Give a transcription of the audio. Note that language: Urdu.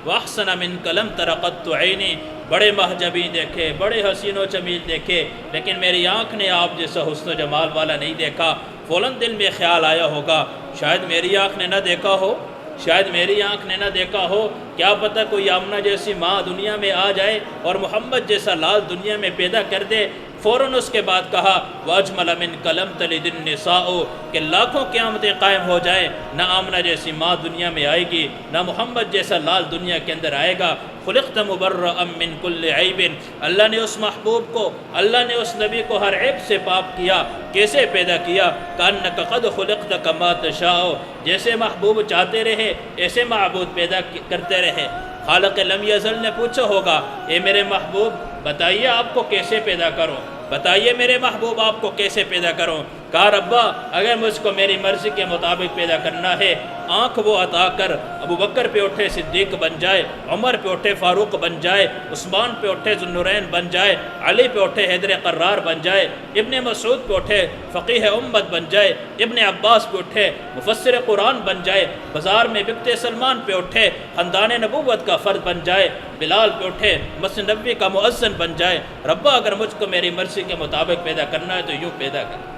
وَأَحْسَنَ مِنْكَ لَمْ تَرَ قَطُّ عَيْنِي، بڑے مہجبی دیکھے، بڑے حسین و جمیل دیکھے، لیکن میری آنکھ نے آپ جیسا حسن و جمال والا نہیں دیکھا۔ فوراً دل میں خیال آیا ہوگا شاید میری آنکھ نے نہ دیکھا ہو، شاید میری آنکھ نے نہ دیکھا ہو، کیا پتہ کوئی آمنہ جیسی ماں دنیا میں آ جائے اور محمد جیسا لال دنیا میں پیدا کر دے۔ فوراً اس کے بعد کہا وَأَجْمَلَ مِنْكَ لَمْ تَلِدِ النِّسَاءُ، کہ لاکھوں قیامتیں قائم ہو جائیں، نہ آمنہ جیسی ماں دنیا میں آئے گی، نہ محمد جیسا لال دنیا کے اندر آئے گا۔ خُلِقْتَ مُبَرَّأً مِّن كُلِّ عَيْبٍ، اللہ نے اس محبوب کو، اللہ نے اس نبی کو ہر عیب سے پاک کیا۔ کیسے پیدا کیا؟ كَأَنَّكَ قَدْ خُلِقْتَ كَمَا تَشَاءُ، جیسے محبوب چاہتے رہے ایسے معبود پیدا کرتے رہے۔ خالق لم یزل نے پوچھا ہوگا اے میرے محبوب بتائیے آپ کو کیسے پیدا کروں، بتائیے میرے محبوب آپ کو کیسے پیدا کروں؟ کہا ربا اگر مجھ کو میری مرضی کے مطابق پیدا کرنا ہے، آنکھ وہ عطا کر ابو بکر پہ اٹھے صدیق بن جائے، عمر پہ اٹھے فاروق بن جائے، عثمان پہ اٹھے ذو النورین بن جائے، علی پہ اٹھے حیدر قرار بن جائے، ابن مسعود پہ اٹھے فقیہ امت بن جائے، ابن عباس پہ اٹھے مفسر قرآن بن جائے، بازار میں بکتے سلمان پہ اٹھے خاندان نبوت کا فرد بن جائے، بلال پہ اٹھے مسجد نبوی کا مؤذن بن جائے۔ ربا اگر مجھ کو میری مرضی کے مطابق پیدا کرنا ہے تو یوں پیدا کر۔